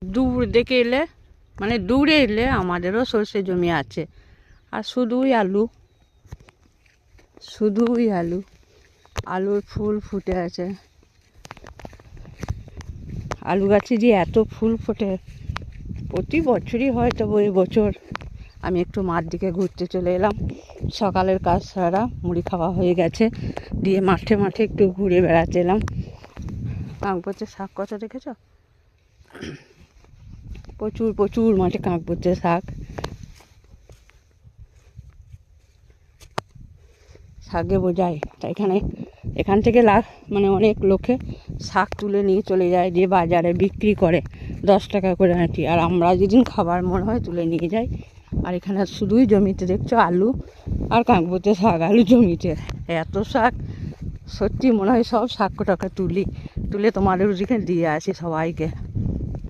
দূর দেখে এলে মানে দূরে এলে আমাদেরও সর্ষে জমি আছে, আর শুধুই আলু, শুধুই আলু, আলুর ফুল ফুটে আছে। আলু গাছে যে এত ফুল ফোটে প্রতি বছরই হয়, তবু এই বছর আমি একটু মাঠ দিকে ঘুরতে চলে এলাম। সকালের কাজ সারা, মুড়ি খাওয়া হয়ে গেছে, দিয়ে মাঠে মাঠে একটু ঘুরে বেড়াতে এলাম। কাঁকপোচের শাক কত দেখেছ? প্রচুর প্রচুর মাঠে কাঁকপোচের শাক। শাকে বোঝায় তাই এখান থেকে মানে অনেক লোকে শাক তুলে নিয়ে চলে যায়, যে বাজারে বিক্রি করে 10 টাকা করে আঁটি। আর আমরা যেদিন খাবার মনে হয় তুলে নিয়ে যাই। আর এখানে শুধুই জমিতে দেখছো আলু আর কাঁকপোচের শাক, আলু জমিতে এত শাক, সত্যি মনে হয় সব শাক টাকা তুলে তোমাদের ওদিকে দিয়ে আসি সবাইকে।